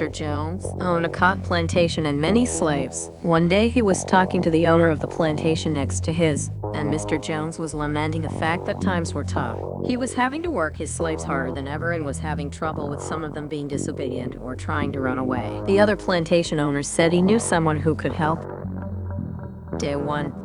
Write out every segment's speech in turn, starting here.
Mr. Jones owned a cotton plantation and many slaves. One day he was talking to the owner of the plantation next to his, and Mr. Jones was lamenting the fact that times were tough. He was having to work his slaves harder than ever and was having trouble with some of them being disobedient or trying to run away. The other plantation owners said he knew someone who could help. Day 1.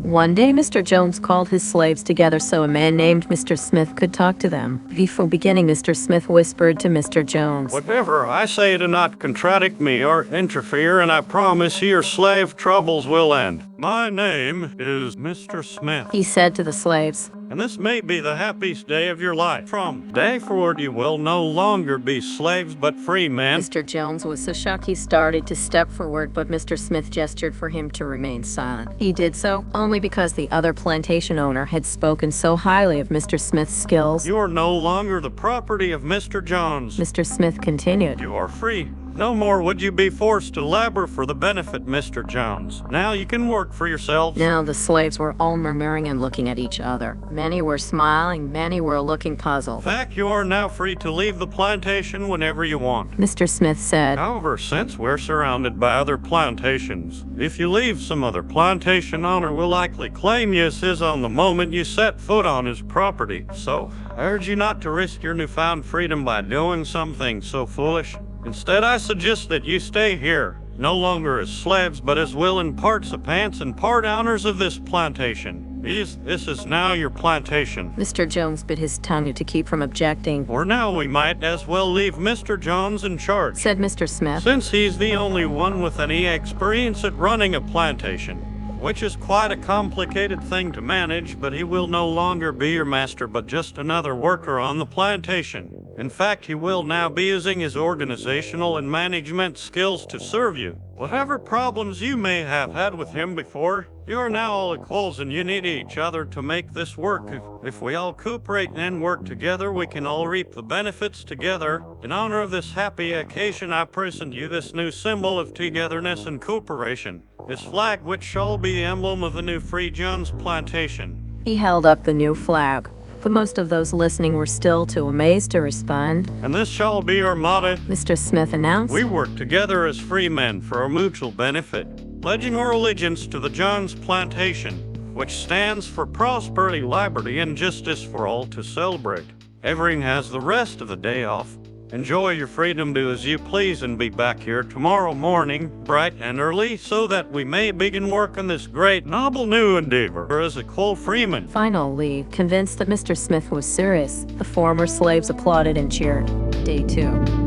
One day, Mr. Jones called his slaves together so a man named Mr. Smith could talk to them. Before beginning, Mr. Smith whispered to Mr. Jones, "Whatever I say, do not contradict me or interfere, and I promise your slave troubles will end. My name is Mr. Smith," he said to the slaves, "and this may be the happiest day of your life. From day forward, you will no longer be slaves, but free men." Mr. Jones was so shocked he started to step forward, but Mr. Smith gestured for him to remain silent. He did so only because the other plantation owner had spoken so highly of Mr. Smith's skills. "You are no longer the property of Mr. Jones. Mr. Smith continued, You are free. No more would you be forced to labor for the benefit, Mr. Jones. Now you can work for yourselves." Now the slaves were all murmuring and looking at each other. Many were smiling, many were looking puzzled. In fact, you are now free to leave the plantation whenever you want. Mr. Smith said, However, since we're surrounded by other plantations, if you leave, some other plantation owner will likely claim you as his on the moment you set foot on his property. So, I urge you not to risk your newfound freedom by doing something so foolish. Instead, I suggest that you stay here, no longer as slaves, but as willing participants and part owners of this plantation. This is now your plantation. Mr. Jones bit his tongue to keep from objecting. For now, we might as well leave Mr. Jones in charge, said Mr. Smith, since he's the only one with any experience at running a plantation, which is quite a complicated thing to manage, but he will no longer be your master, but just another worker on the plantation. In fact, he will now be using his organizational and management skills to serve you. Whatever problems you may have had with him before, you are now all equals and you need each other to make this work. If we all cooperate and work together, we can all reap the benefits together. In honor of this happy occasion, I present you this new symbol of togetherness and cooperation. This flag, which shall be the emblem of the new Free Jones Plantation. He held up the new flag, but most of those listening were still too amazed to respond. And this shall be our motto, Mr. Smith announced. We work together as free men for our mutual benefit, pledging our allegiance to the Jones Plantation, which stands for prosperity, liberty, and justice for all to celebrate. Everyone has the rest of the day off. Enjoy your freedom, do as you please, and be back here tomorrow morning, bright and early, so that we may begin work on this great, noble new endeavor as equal freemen. Finally, convinced that Mr. Smith was serious, the former slaves applauded and cheered. Day 2.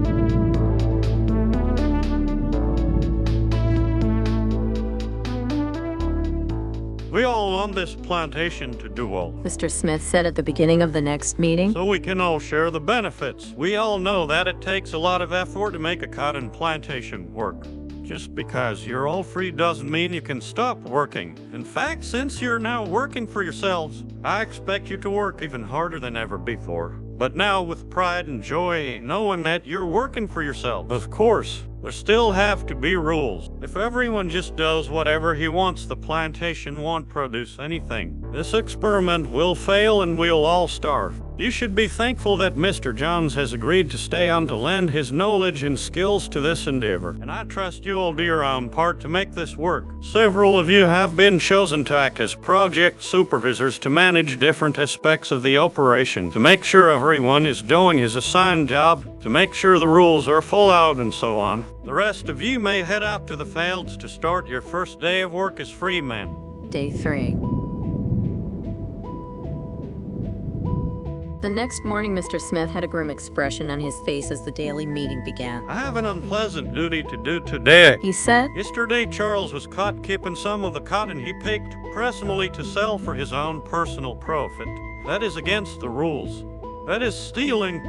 We all want this plantation to do well, Mr. Smith said at the beginning of the next meeting, so we can all share the benefits. We all know that it takes a lot of effort to make a cotton plantation work. Just because you're all free doesn't mean you can stop working. In fact, since you're now working for yourselves, I expect you to work even harder than ever before. But now with pride and joy, knowing that you're working for yourself. Of course, there still have to be rules. If everyone just does whatever he wants, the plantation won't produce anything. This experiment will fail and we'll all starve. You should be thankful that Mr. Jones has agreed to stay on to lend his knowledge and skills to this endeavor, and I trust you will do your own part to make this work. Several of you have been chosen to act as project supervisors to manage different aspects of the operation, to make sure everyone is doing his assigned job, to make sure the rules are followed out, and so on. The rest of you may head out to the fields to start your first day of work as free men. Day 3. The next morning, Mr. Smith had a grim expression on his face as the daily meeting began. I have an unpleasant duty to do today, he said. Yesterday, Charles was caught keeping some of the cotton he picked personally to sell for his own personal profit. That is against the rules. That is stealing.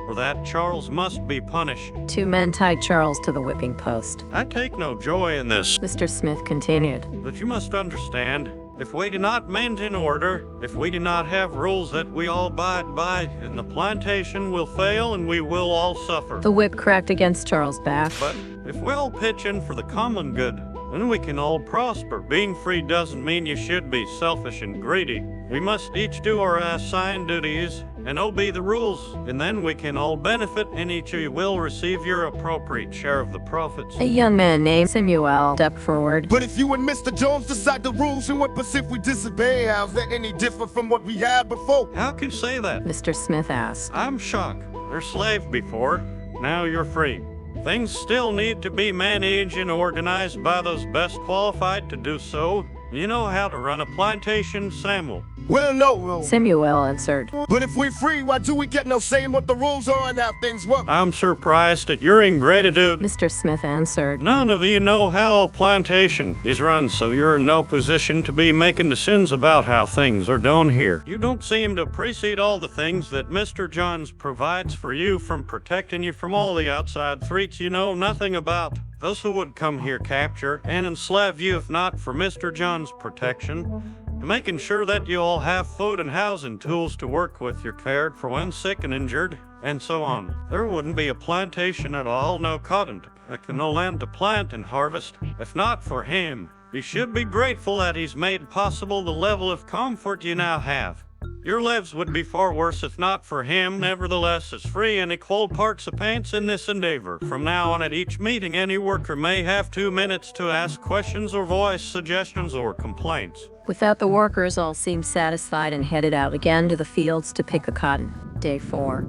For that, Charles must be punished. 2 men tied Charles to the whipping post. I take no joy in this, Mr. Smith continued. but you must understand, if we do not maintain order, if we do not have rules that we all abide by, then the plantation will fail and we will all suffer. The whip cracked against Charles' back. But if we all pitch in for the common good, then we can all prosper. Being free doesn't mean you should be selfish and greedy. We must each do our assigned duties, and obey the rules, and then we can all benefit, and each of you will receive your appropriate share of the profits. A young man named Samuel stepped forward. But if you and Mr. Jones decide the rules and what if we disobey, how's that any different from what we had before? How can you say that? Mr. Smith asked. I'm shocked. They're slave before. Now you're free. Things still need to be managed and organized by those best qualified to do so. You know how to run a plantation, Samuel. Well, no. Samuel answered. But if we're free, why do we get no say in what the rules are and how things work? I'm surprised at your ingratitude. Mr. Smith answered. None of you know how a plantation is run, so you're in no position to be making decisions about how things are done here. You don't seem to appreciate all the things that Mr. Jones provides for you, from protecting you from all the outside threats you know nothing about. Those who would come here capture and enslave you if not for Mr. Jones' protection, making sure that you all have food and housing, tools to work with, you're cared for when sick and injured, and so on. There wouldn't be a plantation at all, no cotton, no land to plant and harvest, if not for him. You should be grateful that he's made possible the level of comfort you now have. Your lives would be far worse if not for him. Nevertheless, as free and equal participants in this endeavor, from now on at each meeting, any worker may have 2 minutes to ask questions or voice suggestions or complaints. With that, the workers all seemed satisfied and headed out again to the fields to pick the cotton. Day 4.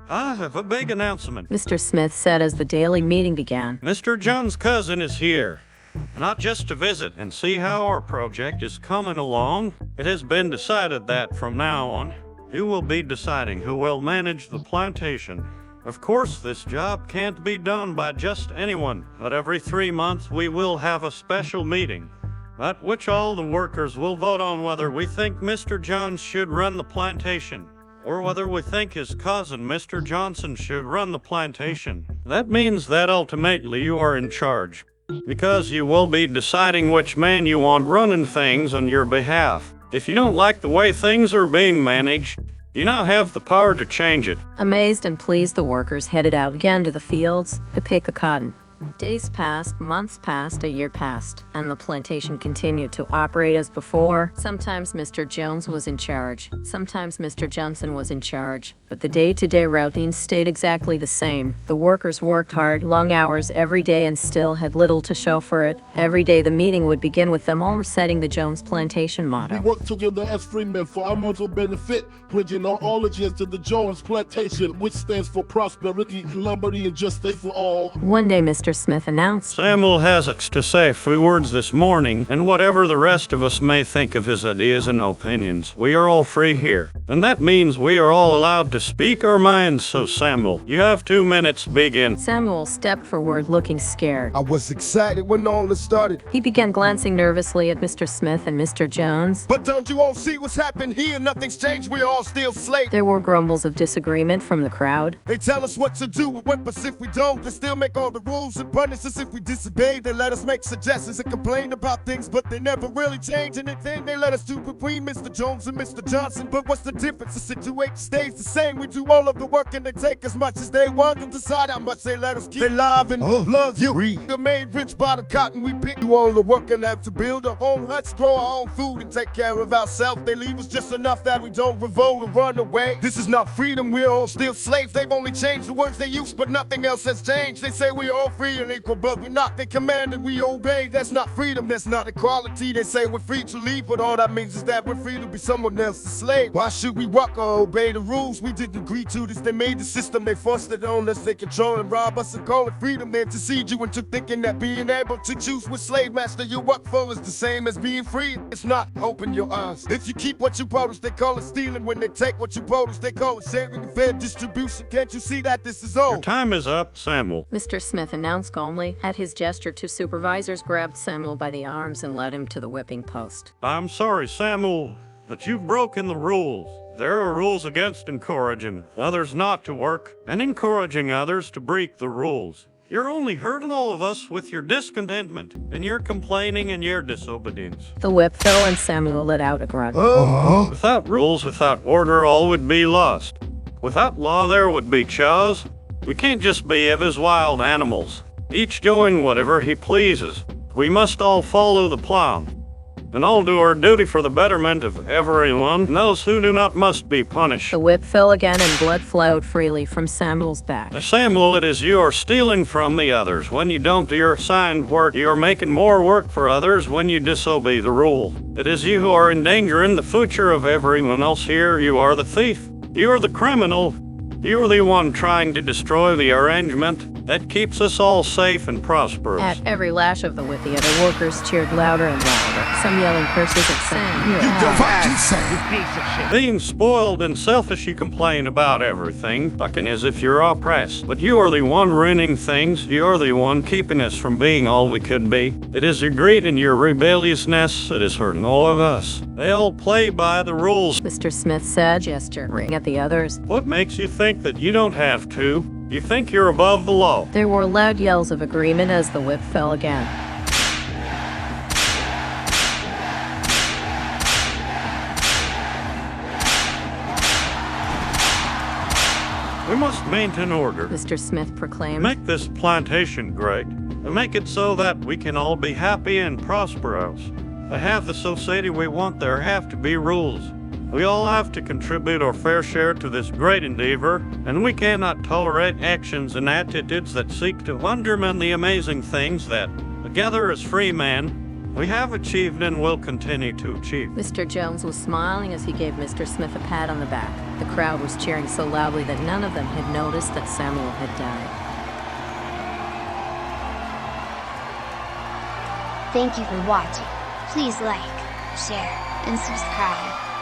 I have a big announcement. Mr. Smith said as the daily meeting began. Mr. John's cousin is here, not just to visit and see how our project is coming along. It has been decided that from now on, he will be deciding who will manage the plantation. Of course, this job can't be done by just anyone, but every 3 months we will have a special meeting, at which all the workers will vote on whether we think Mr. Jones should run the plantation, or whether we think his cousin, Mr. Johnson, should run the plantation. That means that ultimately you are in charge, because you will be deciding which man you want running things on your behalf. If you don't like the way things are being managed, you now have the power to change it. Amazed and pleased, the workers headed out again to the fields to pick the cotton. Days passed, months passed, a year passed, and the plantation continued to operate as before. Sometimes Mr. Jones was in charge, sometimes Mr. Johnson was in charge, but the day-to-day routine stayed exactly the same. The workers worked hard, long hours every day, and still had little to show for it. Every day the meeting would begin with them all reciting the Jones Plantation We Mm-hmm. motto. work together as free men for our mutual benefit, pledging our allegiance to the Jones Plantation, which stands for prosperity, liberty, and justice for all. One day Mr. Smith announced. Samuel has to say a few words this morning, and whatever the rest of us may think of his ideas and opinions, we are all free here. And that means we are all allowed to speak our minds, so Samuel, you have 2 minutes, begin. Samuel stepped forward looking scared. I was excited when all this started. He began glancing nervously at Mr. Smith and Mr. Jones. But don't you all see what's happened here? Nothing's changed, we're all still slaves. There were grumbles of disagreement from the crowd. They tell us what to do, what but if we don't, they still make all the rules and punish us if we disobey. They let us make suggestions and complain about things, but they never really change anything. They let us do between Mr. Jones and Mr. Johnson. But what's the difference? The situation stays the same. We do all of the work and they take as much as they want and decide how much they let us keep. They live and love you. We're made rich by the cotton we pick. Do all the work and have to build our own huts, grow our own food, and take care of ourselves. They leave us just enough that we don't revolt or run away. This is not freedom, we're all still slaves. They've only changed the words they use, but nothing else has changed. They say we're all free and equal, but we're not. They command and we obey. That's not freedom, that's not equality. They say we're free to leave, but all that means is that we're free to be someone else's slave. Why should we work or obey the rules? We didn't agree to this. They made the system, they forced it on us. They control and rob us and call it freedom. They intercede you into thinking that being able to choose what slave master you work for is the same as being free. It's not. Open your eyes. If you keep what you produce, they call it stealing. When they take what you produce, they call it sharing and fair distribution. Can't you see that this is all? Your time is up, Samuel. Mr. Smith announced calmly. At his gesture, two supervisors grabbed Samuel by the arms and led him to the whipping post. I'm sorry, Samuel, but you've broken the rules. There are rules against encouraging others not to work and encouraging others to break the rules. You're only hurting all of us with your discontentment and your complaining and your disobedience. The whip fell and Samuel let out a grunt. Without rules, without order, all would be lost. Without law, there would be chaos. We can't just behave as wild animals, each doing whatever he pleases. We must all follow the plan, and all do our duty for the betterment of everyone, and those who do not must be punished. The whip fell again and blood flowed freely from Samuel's back. Samuel, it is you are stealing from the others. When you don't do your assigned work, you are making more work for others when you disobey the rule. It is you who are endangering the future of everyone else here. You are the thief. You are the criminal. You are the one trying to destroy the arrangement that keeps us all safe and prosperous. At every lash of the whip, the other workers cheered louder and louder, some yelling curses at Sam. Being spoiled and selfish, you complain about everything, fucking as if you're oppressed. But you are the one ruining things. You are the one keeping us from being all we could be. It is your greed and your rebelliousness that is hurting all of us. They all play by the rules. Mr. Smith said, gesturing at the others. What makes you think that you don't have to? You think you're above the law? There were loud yells of agreement as the whip fell again. We must maintain order. Mr. Smith proclaimed. Make this plantation great, and make it so that we can all be happy and prosperous. To have the society we want, there have to be rules. We all have to contribute our fair share to this great endeavor, and we cannot tolerate actions and attitudes that seek to undermine the amazing things that, together as free men, we have achieved and will continue to achieve. Mr. Jones was smiling as he gave Mr. Smith a pat on the back. The crowd was cheering so loudly that none of them had noticed that Samuel had died. Thank you for watching. Please like, share, and subscribe.